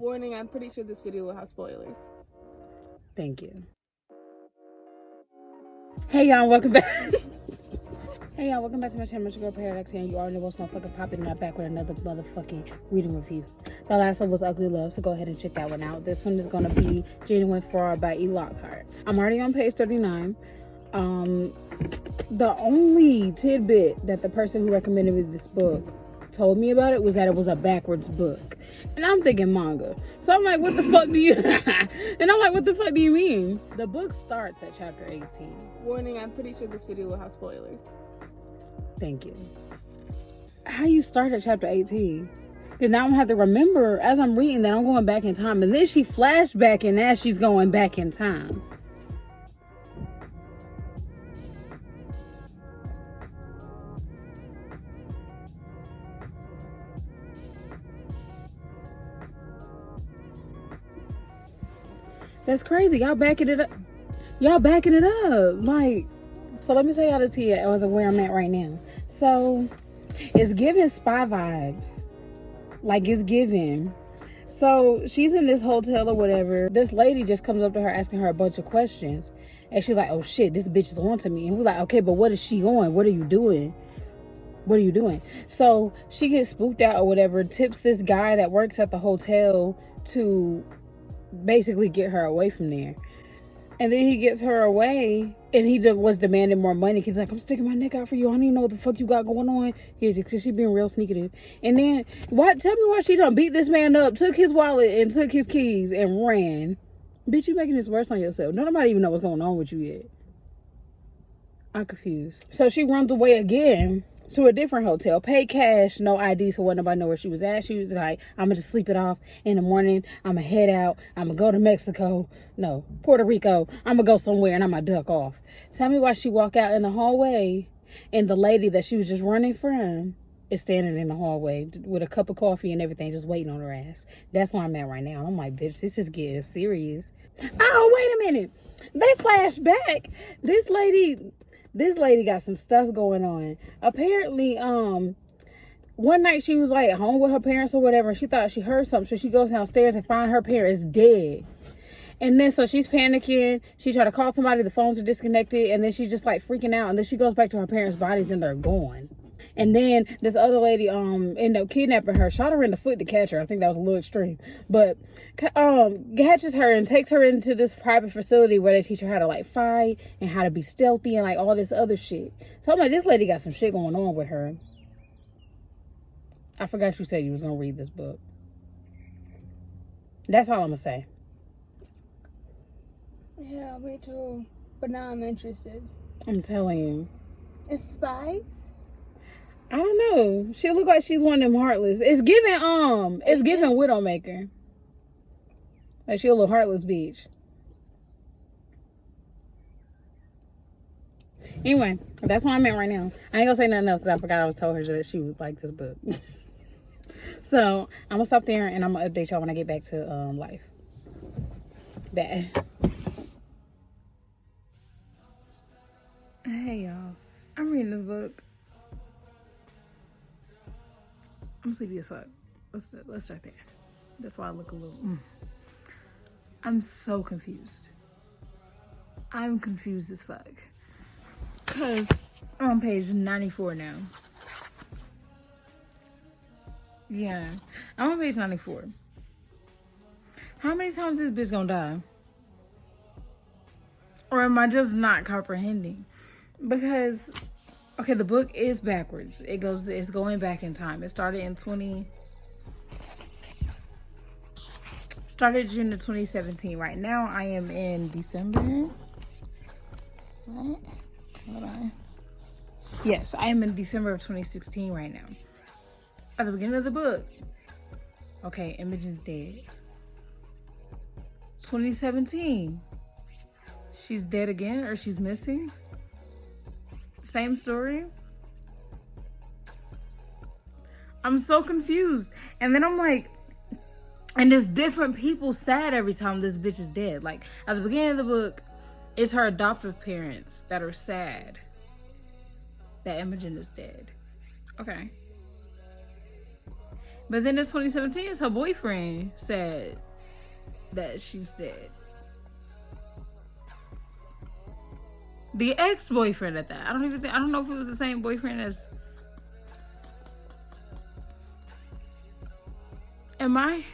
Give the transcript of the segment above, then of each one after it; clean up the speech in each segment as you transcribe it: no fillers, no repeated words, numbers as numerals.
Warning, I'm pretty sure this video will have spoilers. Thank you. Hey y'all, welcome back. Hey y'all, welcome back to my channel, Mr. Girl Paradox here, and you already know what's motherfucking popping, and I'm back with another motherfucking reading review. The last one was Ugly Love, so go ahead and check that one out. This one is gonna be Genuine Fraud by Lockhart. I'm already on page 39. The only tidbit that the person who recommended me this book told me about it was that it was a backwards book. And I'm thinking manga. So I'm like, what the fuck do you... And I'm like, what the fuck do you mean? The book starts at chapter 18. Warning, I'm pretty sure this video will have spoilers. Thank you. How you start at chapter 18? Because now I'm have to remember as I'm reading that I'm going back in time. And then she flashback and as she's going back in time. That's crazy. Y'all backing it up. Y'all backing it up. Like, so let me tell y'all this here as of where I'm at right now. So it's giving spy vibes. Like, it's giving. So she's in this hotel or whatever. This lady just comes up to her asking her a bunch of questions. And she's like, oh shit, this bitch is on to me. And we're like, okay, but what is she on? What are you doing? What are you doing? So she gets spooked out or whatever, tips this guy that works at the hotel to basically get her away from there. And then he gets her away and he just was demanding more money. He's like, I'm sticking my neck out for you. I don't even know what the fuck you got going on. Because she being real sneaky. And then tell me why she done beat this man up, took his wallet and took his keys and ran. Bitch, you making this worse on yourself. Nobody even know what's going on with you yet. I'm confused. So she runs away again to a different hotel, pay cash, no ID, so nobody know where she was at. She was like, I'm gonna just sleep it off. In the morning, I'm gonna head out. I'm gonna go to Mexico. No, Puerto Rico. I'm gonna go somewhere and I'm gonna duck off. Tell me why she walk out in the hallway and the lady that she was just running from is standing in the hallway with a cup of coffee and everything, just waiting on her ass. That's where I'm at right now. I'm like, bitch, this is getting serious. Oh, wait a minute. They flash back. This lady got some stuff going on. Apparently, one night she was like at home with her parents or whatever, and she thought she heard something, so she goes downstairs and finds her parents dead. And then so she's panicking. She tried to call somebody, the phones are disconnected, and then she's just like freaking out. And then she goes back to her parents' bodies and they're gone. And then this other lady ended up kidnapping her, shot her in the foot to catch her. I think that was a little extreme, but catches her and takes her into this private facility where they teach her how to like fight and how to be stealthy and like all this other shit. So I'm like, this lady got some shit going on with her. I forgot you said you was gonna read this book. That's all I'm gonna say. Yeah, me too. But now I'm interested. I'm telling you. It's spies? I don't know. She look like she's one of them heartless. It's giving Widowmaker. Like she a little heartless bitch. Anyway, that's where I'm at right now. I ain't gonna say nothing else because I forgot I was told her that she would like this book. So I'm gonna stop there and I'm gonna update y'all when I get back to life. Bye. Hey y'all, I'm reading this book. I'm sleepy as fuck. Let's start there. That's why I look a little... I'm so confused. I'm confused as fuck. Because I'm on page 94 now. Yeah, I'm on page 94. How many times is this bitch gonna die? Or am I just not comprehending? Because... okay, the book is backwards. It's going back in time. It started in June of 2017. Right now, I am in December. Right? Hold on. Yes, I am in December of 2016 right now. At the beginning of the book. Okay, Imogen's dead. 2017. She's dead again, or she's missing? Same story. I'm so confused. And then I'm like, and there's different people sad every time this bitch is dead. Like at the beginning of the book, it's her adoptive parents that are sad that Imogen is dead. Okay. But then in 2017, her boyfriend said that she's dead. The ex-boyfriend at that. I don't know if it was the same boyfriend as. Am I?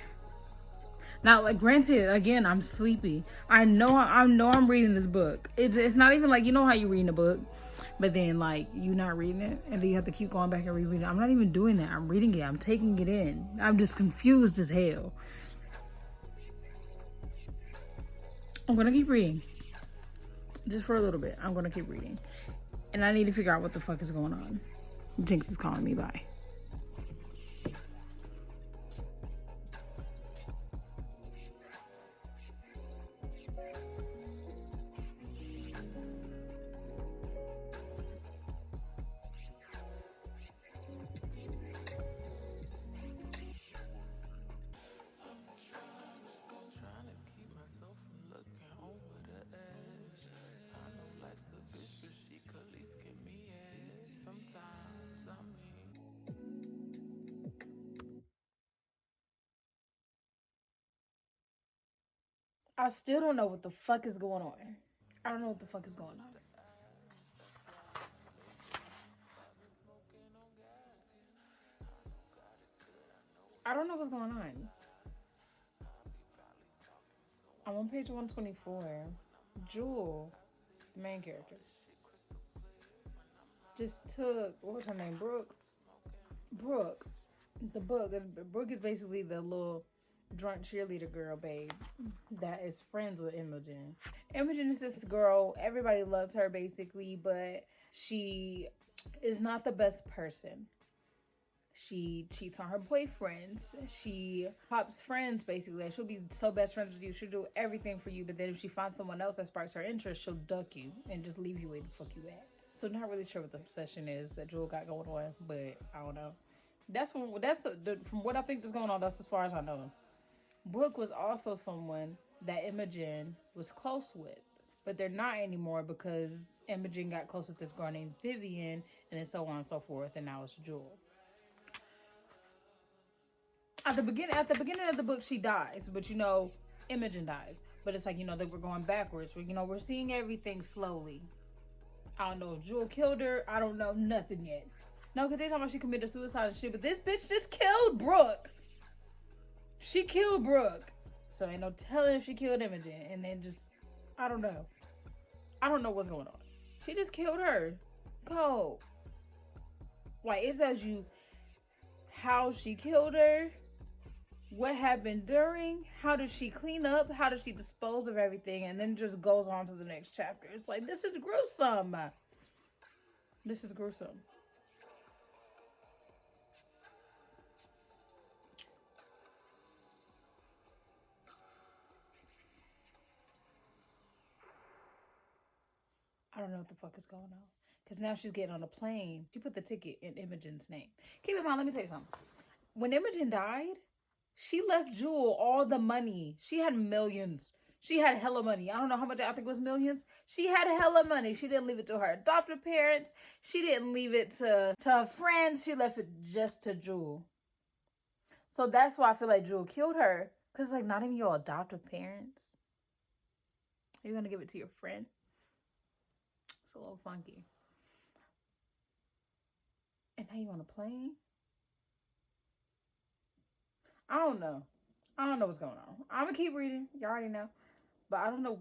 Now, like, granted, again, I'm sleepy. I know I'm reading this book. It's not even like, you know how you reading a book, but then like you're not reading it, and then you have to keep going back and rereading it. I'm not even doing that. I'm reading it. I'm taking it in. I'm just confused as hell. I'm gonna keep reading, just for a little bit. I'm gonna keep reading, and I need to figure out what the fuck is going on. Jinx is calling me. Bye. I still don't know what the fuck is going on. I don't know what the fuck is going on. I don't know what's going on. I'm on page 124. Jewel, the main character, just took, what's her name? Brooke. The book. Brooke is basically the little drunk cheerleader girl, babe, that is friends with Imogen. Imogen is this girl, everybody loves her basically, but she is not the best person. She cheats on her boyfriends. She pops friends basically. She'll be so best friends with you. She'll do everything for you, but then if she finds someone else that sparks her interest, she'll duck you and just leave you where the fuck you at. So not really sure what the obsession is that Jewel got going on, but I don't know. From what I think is going on, that's as far as I know. Brooke was also someone that Imogen was close with, but they're not anymore because Imogen got close with this girl named Vivian, and then so on and so forth, and now it's Jewel. At the beginning of the book, she dies, but Imogen dies. But it's like, that we're going backwards. We're seeing everything slowly. I don't know if Jewel killed her. I don't know nothing yet. No, because they talking about she committed suicide and shit, but this bitch just killed Brooke. She killed Brooke. So ain't no telling if she killed Imogen. And then just, I don't know. I don't know what's going on. She just killed her. Cold. Like, it tells you how she killed her, what happened during, how did she clean up, how did she dispose of everything, and then just goes on to the next chapter. It's like, this is gruesome. This is gruesome. I don't know what the fuck is going on. Because now she's getting on a plane. She put the ticket in Imogen's name. Keep in mind, let me tell you something. When Imogen died, she left Jewel all the money. She had millions. She had hella money. I don't know how much, I think it was millions. She had hella money. She didn't leave it to her adoptive parents. She didn't leave it to her friends. She left it just to Jewel. So that's why I feel like Jewel killed her. Because it's like, not even your adoptive parents. Are you going to give it to your friend? It's a little funky. And now you on a plane? I don't know. I don't know what's going on. I'm going to keep reading. You already know. But I don't know.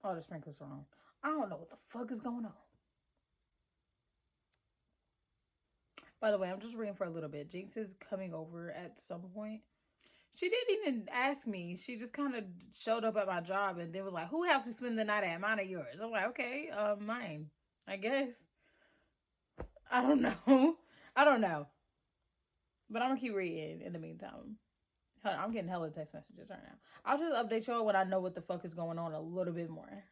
Oh, the sprinkler's wrong. I don't know what the fuck is going on. By the way, I'm just reading for a little bit. Jinx is coming over at some point. She didn't even ask me. She just kind of showed up at my job and then was like, who house we spend the night at? Mine or yours? I'm like, okay, mine, I guess. I don't know. I don't know. But I'm going to keep reading in the meantime. I'm getting hella text messages right now. I'll just update y'all when I know what the fuck is going on a little bit more.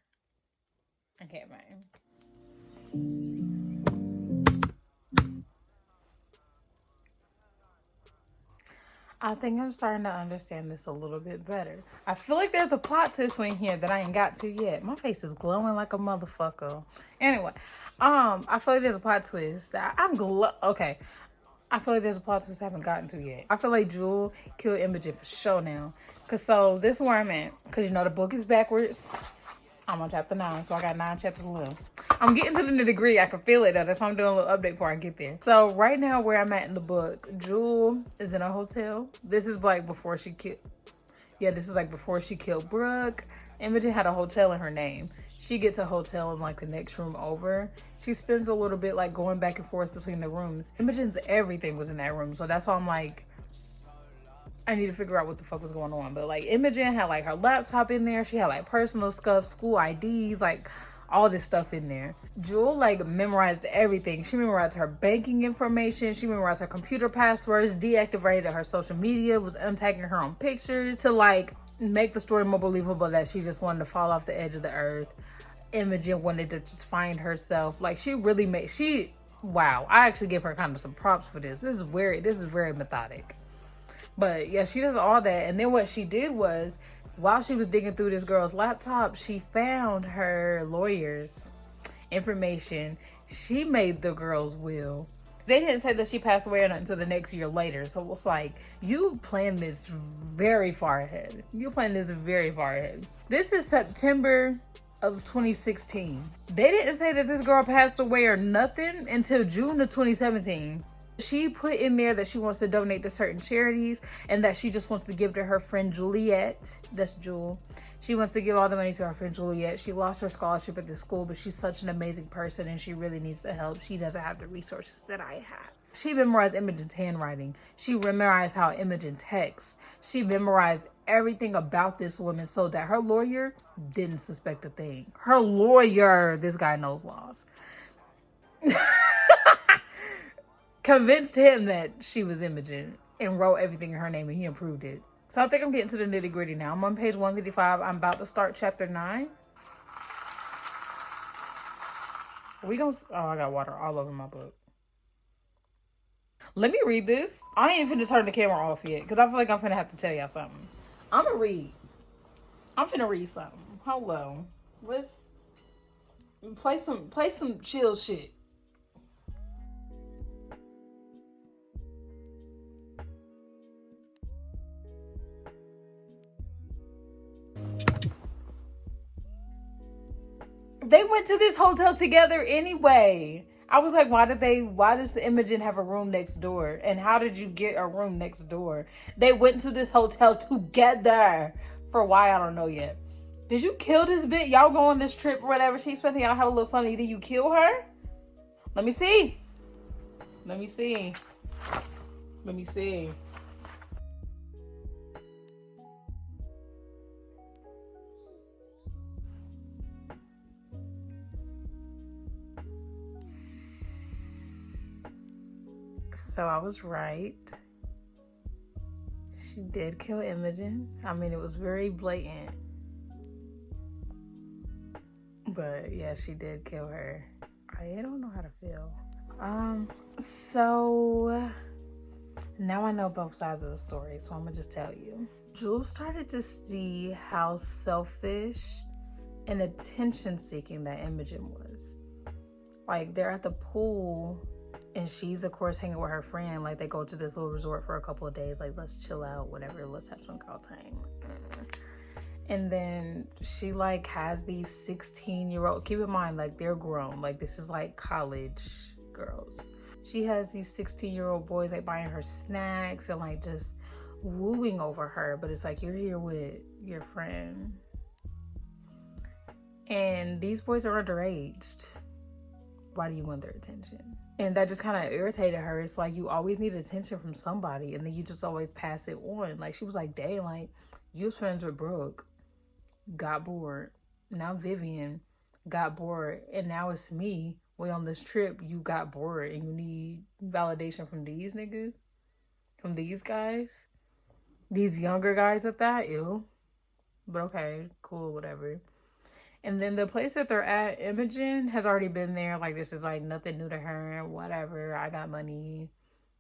Okay, bye. I think I'm starting to understand this a little bit better. I feel like there's a plot twist in here that I ain't got to yet. My face is glowing like a motherfucker. Anyway, I feel like there's a plot twist. Okay. I feel like there's a plot twist I haven't gotten to yet. I feel like Jewel killed Imogen for sure now. Cause so this is where I'm at. Cause you know the book is backwards. I'm on chapter 9, so I got 9 chapters left. I'm getting to the nitty-gritty. I can feel it though. That's why I'm doing a little update before I get there. So right now where I'm at in the book, Jewel is in a hotel. This is like before she killed. Yeah, this is like before she killed Brooke. Imogen had a hotel in her name. She gets a hotel in like the next room over. She spends a little bit like going back and forth between the rooms. Imogen's everything was in that room. So that's why I'm like, I need to figure out what the fuck was going on. But like Imogen had like her laptop in there. She had like personal stuff, school IDs, like all this stuff in there. Jewel like memorized everything. She memorized her banking information. She memorized her computer passwords, deactivated her social media, was untagging her on pictures to like make the story more believable that she just wanted to fall off the edge of the earth. Imogen wanted to just find herself. Like she really made, wow. I actually give her kind of some props for this. This is very methodic. But yeah, she does all that. And then what she did was, while she was digging through this girl's laptop, she found her lawyer's information. She made the girl's will. They didn't say that she passed away or not until the next year later. So it's like, you planned this very far ahead. You planned this very far ahead. This is September of 2016. They didn't say that this girl passed away or nothing until June of 2017. She put in there that she wants to donate to certain charities and that she just wants to give to her friend Juliet. That's Jewel. She wants to give all the money to her friend Juliet. She lost her scholarship at the school, but she's such an amazing person and she really needs the help. She doesn't have the resources that I have. She memorized Imogen's handwriting. She memorized how Imogen texts. She memorized everything about this woman so that her lawyer didn't suspect a thing. Her lawyer, this guy knows laws. Convinced him that she was Imogen and wrote everything in her name and he approved it. So I think I'm getting to the nitty gritty now. I'm on page 155. I'm about to start chapter 9. Oh, I got water all over my book. Let me read this. I ain't finna turn the camera off yet because I feel like I'm finna have to tell y'all something. I'm finna read something. Hello. Let's play some chill shit. They went to this hotel together anyway. I was like, why does the Imogen have a room next door? And how did you get a room next door? They went to this hotel together. For why, I don't know yet. Did you kill this bitch? Y'all go on this trip or whatever. She's expecting y'all to have a little fun. Did you kill her? Let me see. Let me see. Let me see. So I was right. She did kill Imogen. I mean, it was very blatant. But yeah, she did kill her. I don't know how to feel. So now I know both sides of the story, so I'm gonna just tell you. Jules started to see how selfish and attention-seeking that Imogen was. Like, they're at the pool and she's of course hanging with her friend. Like, they go to this little resort for a couple of days, like, let's chill out, whatever, let's have some call time. And then she like has these 16-year-old, keep in mind, like, they're grown, like, this is like college girls. She has these 16-year-old boys like buying her snacks and like just wooing over her, but it's like, you're here with your friend and these boys are underaged. Why do you want their attention? And that just kind of irritated her. It's like, you always need attention from somebody and then you just always pass it on. Like, she was like, dang, like, you was friends with Brooke, got bored. Now Vivian got bored and now it's me. We on this trip, you got bored and you need validation from these niggas, from these guys, these younger guys at that. Ew. But okay, cool, whatever. And then the place that they're at, Imogen has already been there. Like, this is like nothing new to her, whatever, I got money.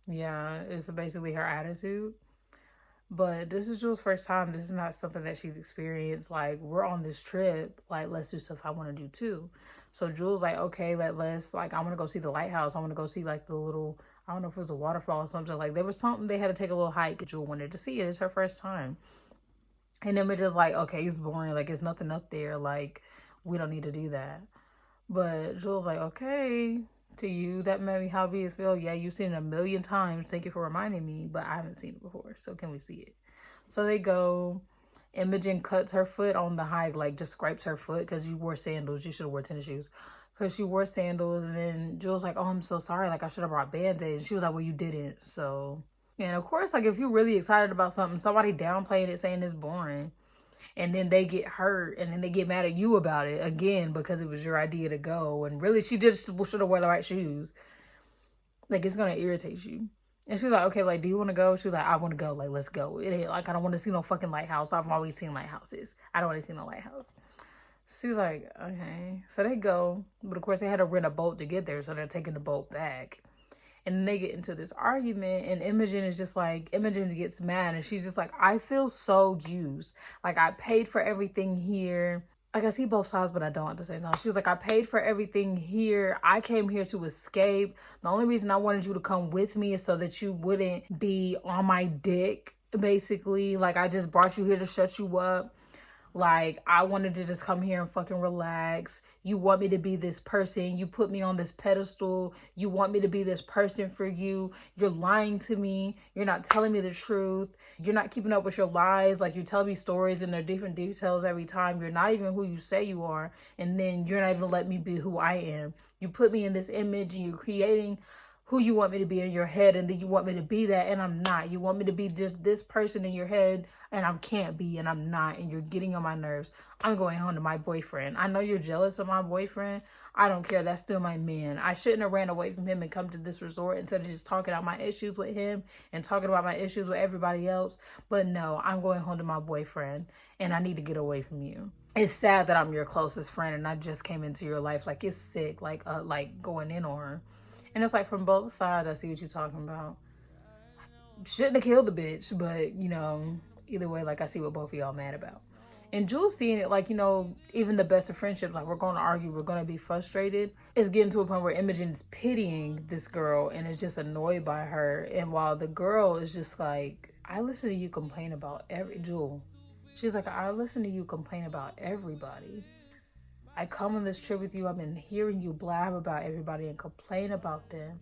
Yeah, it's basically her attitude. But this is Jules' first time. This is not something that she's experienced. Like, we're on this trip, like, let's do stuff I want to do too. So Jules like, okay, let's, like, I want to go see the lighthouse. I want to go see like the little I don't know if it was a waterfall or something. Like, there was something they had to take a little hike. Jewel wanted to see it. It's her first time. And Imogen's like, okay, it's boring. Like, it's nothing up there. Like, we don't need to do that. But Jewel's like, okay, to you, that made me how be it feel. Yeah, you've seen it a million times. Thank you for reminding me. But I haven't seen it before. So can we see it? So they go. Imogen cuts her foot on the hike, like just scrapes her foot because you wore sandals. You should have wore tennis shoes because she wore sandals. And then Jewel's like, oh, I'm so sorry. Like, I should have brought Band-Aids. And she was like, well, you didn't. So, and of course, like, if you're really excited about something, somebody downplaying it saying it's boring. And then they get hurt and then they get mad at you about it again because it was your idea to go. And really, she just should have worn the right shoes. Like, it's going to irritate you. And she was like, okay, like, do you want to go? She was like, I want to go. Like, let's go. It ain't like, I don't want to see no fucking lighthouse. I've always seen lighthouses. I don't want to see no lighthouse. She was like, okay. So they go. But of course, they had to rent a boat to get there. So they're taking the boat back. And then they get into this argument. And Imogen is just like, Imogen gets mad. And she's just like, I feel so used. Like, I paid for everything here. Like, I see both sides, but I don't at the same time. She was like, I paid for everything here. I came here to escape. The only reason I wanted you to come with me is so that you wouldn't be on my dick, basically. Like, I just brought you here to shut you up. Like, I wanted to just come here and fucking relax. You want me to be this person. You put me on this pedestal. You want me to be this person for you. You're lying to me. You're not telling me the truth. You're not keeping up with your lies. Like, you tell me stories and they're different details every time. You're not even who you say you are. And then you're not even letting me be who I am. You put me in this image and you're creating who you want me to be in your head, and then you want me to be that, and I'm not. You want me to be just this person in your head, and I can't be, and I'm not, and you're getting on my nerves. I'm going home to my boyfriend. I know you're jealous of my boyfriend. I don't care. That's still my man. I shouldn't have ran away from him and come to this resort instead of just talking about my issues with him and talking about my issues with everybody else. But no, I'm going home to my boyfriend, and I need to get away from you. It's sad that I'm your closest friend, and I just came into your life. Like, it's sick, like going in on her. And it's like, from both sides, I see what you're talking about. Shouldn't have killed the bitch, but, you know, either way, like, I see what both of y'all mad about. And Jules seeing it, like, you know, even the best of friendships, like, we're going to argue, we're going to be frustrated. It's getting to a point where Imogen's pitying this girl and is just annoyed by her. And while the girl is just like, I listen to you complain about she's like, I listen to you complain about everybody. I come on this trip with you. I've been hearing you blab about everybody and complain about them.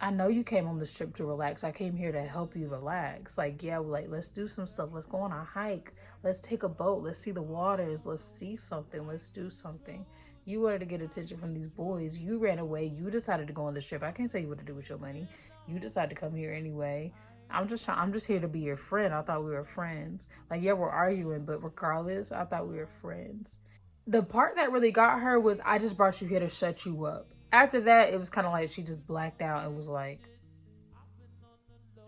I know you came on this trip to relax. I came here to help you relax. Like, yeah, like, let's do some stuff. Let's go on a hike. Let's take a boat. Let's see the waters. Let's see something. Let's do something. You wanted to get attention from these boys. You ran away. You decided to go on this trip. I can't tell you what to do with your money. You decided to come here anyway. I'm just here to be your friend. I thought we were friends. Like, yeah, we're arguing, but regardless, I thought we were friends. The part that really got her was, I just brought you here to shut you up. After that, it was kind of like she just blacked out and was like,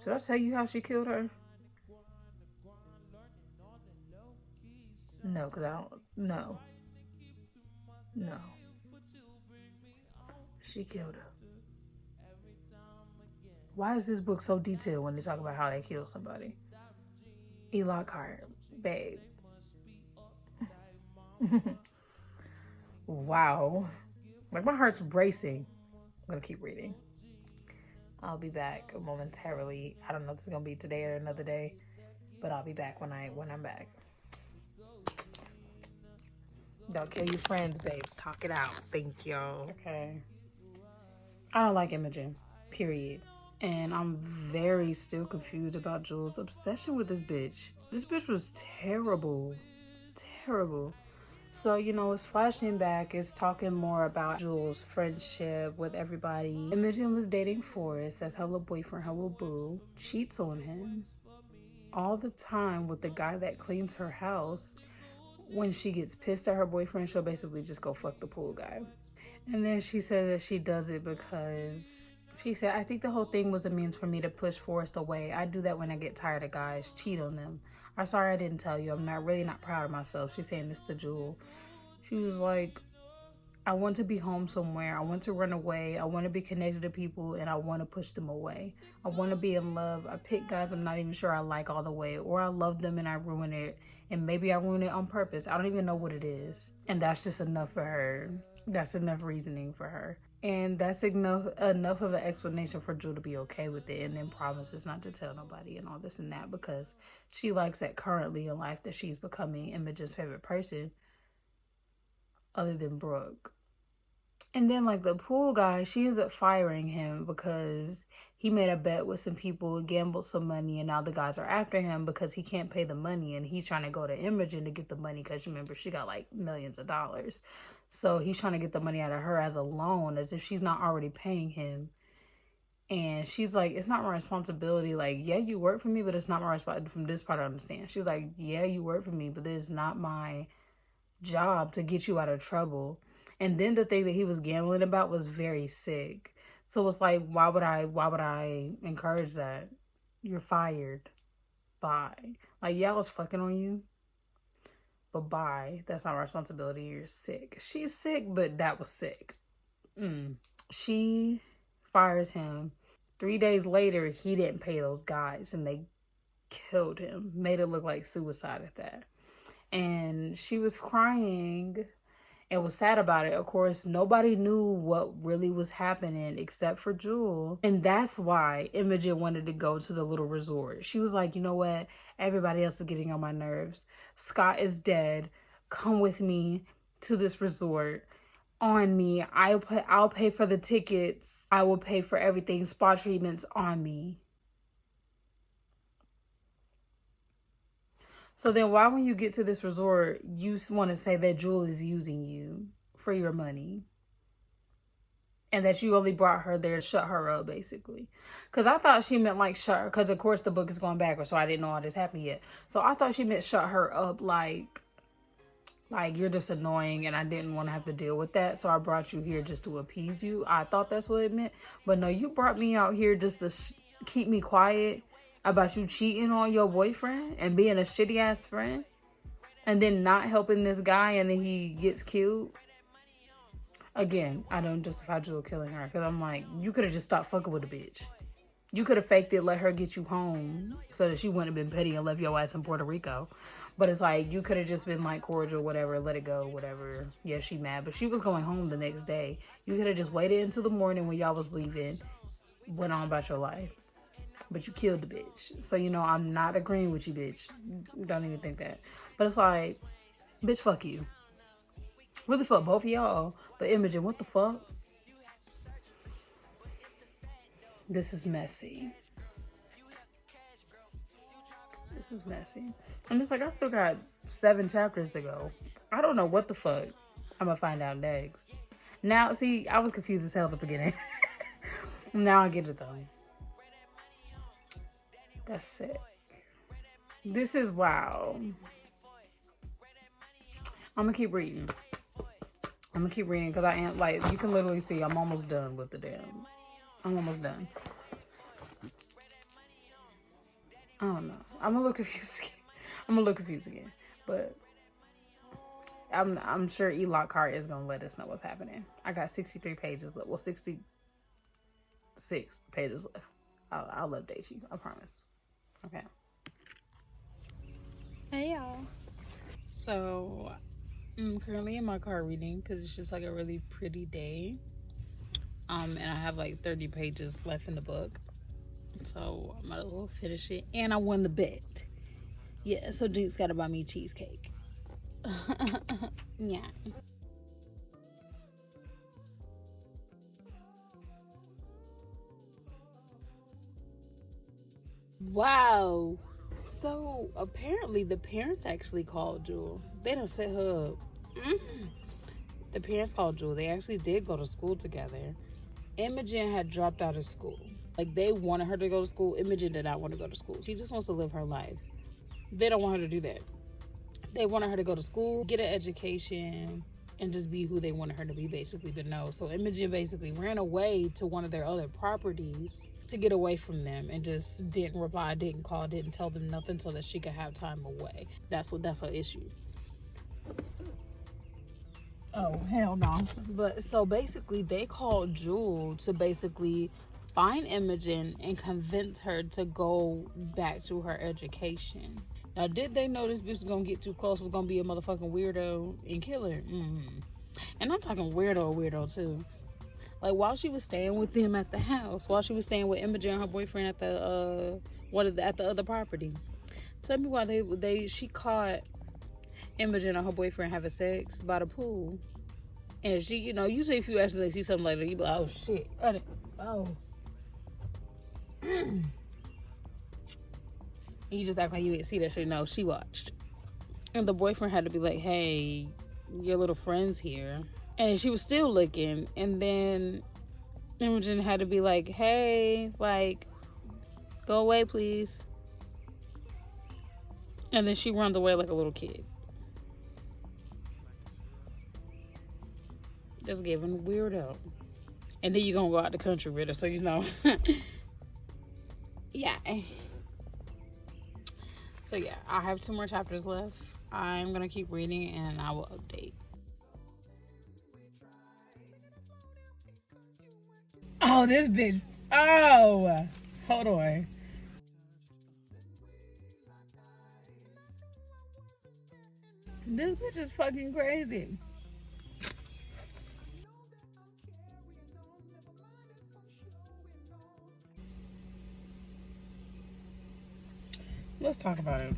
should I tell you how she killed her? No, because I don't, no. She killed her. Why is this book so detailed when they talk about how they kill somebody? Lockhart, babe. Wow. Like, my heart's racing. I'm gonna keep reading. I'll be back momentarily. I don't know if it's gonna be today or another day, but I'll be back when I'm back. Don't kill your friends, babes. Talk it out. Thank you. Okay. I don't like Imogen, period. And I'm very still confused about Jules' obsession with this bitch. This bitch was terrible. Terrible. So, you know, it's flashing back. It's talking more about Jules' friendship with everybody. Imogen was dating Forrest as her little boyfriend, her little boo. Cheats on him all the time with the guy that cleans her house. When she gets pissed at her boyfriend, she'll basically just go fuck the pool guy. And then she said that she does it because... She said, I think the whole thing was a means for me to push Forrest away. I do that when I get tired of guys, cheat on them. I'm sorry I didn't tell you. I'm really not proud of myself. She's saying this to Jewel. She was like, I want to be home somewhere. I want to run away. I want to be connected to people, and I want to push them away. I want to be in love. I pick guys I'm not even sure I like all the way, or I love them and I ruin it. And maybe I ruin it on purpose. I don't even know what it is. And that's just enough for her. That's enough reasoning for her. And that's enough of an explanation for Jewel to be okay with it, and then promises not to tell nobody and all this and that, because she likes that currently in life that she's becoming Imogen's favorite person other than Brooke. And then like the pool guy, she ends up firing him because he made a bet with some people, gambled some money, and now the guys are after him because he can't pay the money, and he's trying to go to Imogen to get the money because remember she got like millions of dollars. So he's trying to get the money out of her as a loan, as if she's not already paying him. And she's like, it's not my responsibility. Like, yeah, you work for me, but it's not my responsibility. From this part, I understand. She's like, yeah, you work for me, but it's not my job to get you out of trouble. And then the thing that he was gambling about was very sick. So it's like, why would I encourage that? You're fired. Bye. Like, yeah, I was fucking on you, but bye. That's not my responsibility. You're sick. She's sick, but that was sick. She fires him. 3 days later, he didn't pay those guys, and they killed him. Made it look like suicide at that. And she was crying and was sad about it. Of course, nobody knew what really was happening except for Jewel. And that's why Imogen wanted to go to the little resort. She was like, you know what? Everybody else is getting on my nerves. Scott is dead. Come with me to this resort. On me. I'll pay for the tickets. I will pay for everything. Spa treatments on me. So then why when you get to this resort, you want to say that Jewel is using you for your money? And that you only brought her there to shut her up, basically. Because I thought she meant like shut her. Because of course the book is going backwards, so I didn't know all this happened yet. So I thought she meant shut her up like you're just annoying and I didn't want to have to deal with that. So I brought you here just to appease you. I thought that's what it meant. But no, you brought me out here just to keep me quiet about you cheating on your boyfriend and being a shitty ass friend, and then not helping this guy, and then he gets killed. Again, I don't justify Jewel killing her, because I'm like, you could have just stopped fucking with the bitch. You could have faked it, let her get you home so that she wouldn't have been petty and left your ass in Puerto Rico. But it's like, you could have just been like cordial, whatever, let it go, whatever. Yeah, she mad, but she was going home the next day. You could have just waited until the morning when y'all was leaving, went on about your life. But you killed the bitch. So, you know, I'm not agreeing with you, bitch. Don't even think that. But it's like, bitch, fuck you. Really fuck both of y'all. But Imogen, what the fuck? This is messy. This is messy. And it's like, I still got 7 chapters to go. I don't know what the fuck I'm gonna find out next. Now, see, I was confused as hell at the beginning. Now I get it though. That's sick. This is wow. I'm gonna keep reading. Because I am, like, you can literally see I'm almost done with the damn. I'm almost done. I don't know. I'm gonna look confused again. But I'm sure Lockhart is gonna let us know what's happening. I got 63 pages left. Well, 66 pages left. I'll update you. I promise. Okay. Hey y'all. So I'm currently in my car reading because it's just like a really pretty day. And I have like 30 pages left in the book. So I might as well finish it. And I won the bet. Yeah, so Jinx gotta buy me cheesecake. Yeah. Wow. So apparently the parents actually called Jewel. They done set her up. The parents called Jewel. They actually did go to school together. Imogen had dropped out of school. Like, they wanted her to go to school. Imogen did not want to go to school. She just wants to live her life. They don't want her to do that. They wanted her to go to school, get an education, and just be who they wanted her to be, basically. But no. So Imogen basically ran away to one of their other properties to get away from them, and just didn't reply, didn't call, didn't tell them nothing so that she could have time away. That's her issue. Oh, hell no. But so basically they called Jewel to basically find Imogen and convince her to go back to her education. Now, did they know this bitch was gonna get too close, was gonna be a motherfucking weirdo and kill her? And I'm talking weirdo too. Like, while she was staying with them at the house, while she was staying with Imogen and her boyfriend at the at the other property. Tell me why she caught Imogen and her boyfriend having sex by the pool. And she, you know, usually if you actually see something like that, you be like, oh shit. Oh. And you just act like you didn't see that shit. No, she watched. And the boyfriend had to be like, hey, your little friend's here. And she was still looking. And then Imogen had to be like, hey, like, go away, please. And then she runs away like a little kid. Just giving weirdo. And then you're gonna go out the country with her, so you know. Yeah. So yeah, I have 2 more chapters left. I'm gonna keep reading and I will update. Oh, this bitch. Oh, hold on. This bitch is fucking crazy. Let's talk about it.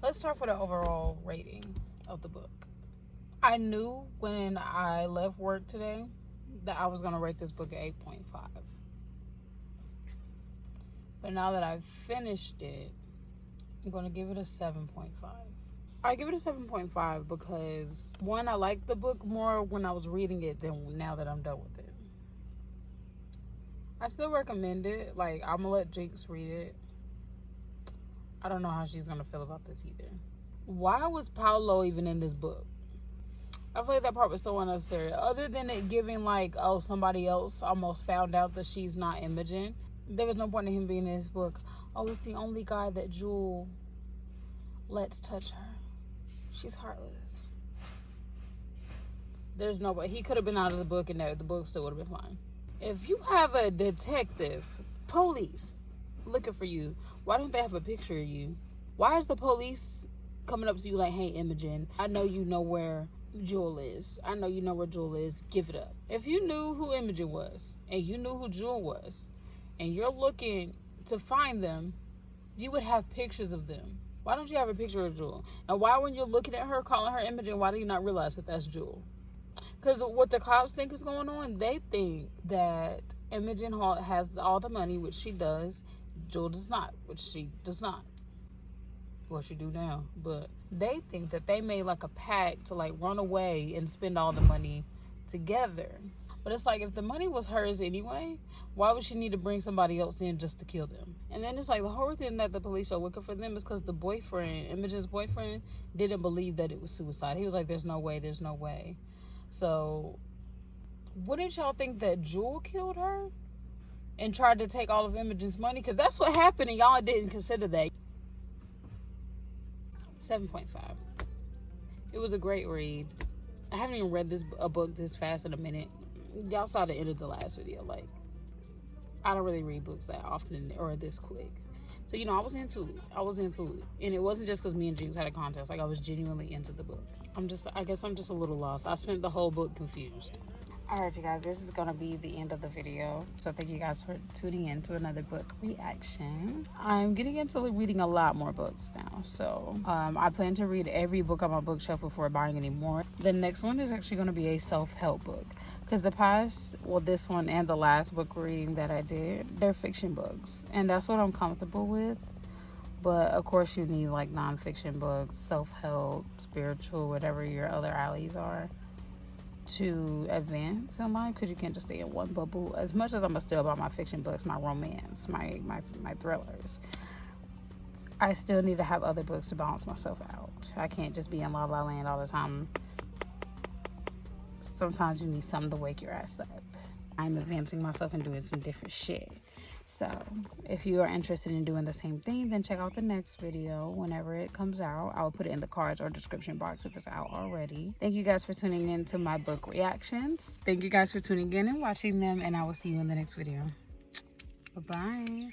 Let's start with the overall rating of the book. I knew when I left work today that I was going to rate this book at 8.5. But now that I've finished it, I'm going to give it a 7.5. I give it a 7.5 because, one, I liked the book more when I was reading it than now that I'm done with it. I still recommend it. Like, I'm going to let Jinx read it. I don't know how she's going to feel about this either. Why was Paolo even in this book? I feel like that part was so unnecessary. Other than it giving like, oh, somebody else almost found out that she's not Imogen. There was no point in him being in this book. Oh, it's the only guy that Jewel lets touch her. She's heartless. There's no way. He could have been out of the book and the book still would have been fine. If you have a detective, police, looking for you, why don't they have a picture of you? Why is the police coming up to you like, hey, Imogen, I know you know where Jewel is. I know you know where Jewel is. Give it up. If you knew who Imogen was and you knew who Jewel was and you're looking to find them, you would have pictures of them. Why don't you have a picture of Jewel? And why, when you're looking at her, calling her Imogen, why do you not realize that that's Jewel? Because what the cops think is going on, they think that Imogen has all the money, which she does. Jewel does not, which she does not. Well, she do now. But they think that they made like a pact to like run away and spend all the money together. But it's like, if the money was hers anyway, why would she need to bring somebody else in just to kill them? And then it's like, the whole thing that the police are looking for them is because the boyfriend, Imogen's boyfriend, didn't believe that it was suicide. He was like, there's no way, there's no way. So wouldn't y'all think that Jewel killed her and tried to take all of Imogen's money? Because that's what happened and y'all didn't consider that. 7.5. It was a great read. I haven't even read a book this fast in a minute. Y'all saw the end of the last video. Like, I don't really read books that often or this quick. So, you know, I was into it. And it wasn't just because me and Jinx had a contest. Like, I was genuinely into the book. I guess I'm just a little lost. I spent the whole book confused. Alright, you guys, this is going to be the end of the video. So thank you guys for tuning in to another book reaction. I'm getting into reading a lot more books now. So I plan to read every book on my bookshelf before buying any more. The next one is actually going to be a self-help book. Because this one and the last book reading that I did, they're fiction books. And that's what I'm comfortable with. But of course you need like nonfiction books, self-help, spiritual, whatever your other alleys are, to advance in life, because you can't just stay in one bubble. As much as I'm still about my fiction books, my romance, my thrillers, I still need to have other books to balance myself out. I can't just be in La La Land all the time. Sometimes you need something to wake your ass up. I'm advancing myself and doing some different shit. So if you are interested in doing the same thing, then check out the next video whenever it comes out. I will put it in the cards or description box if it's out already. Thank you guys for tuning in to my book reactions. Thank you guys for tuning in and watching them, and I will see you in the next video. Bye-bye.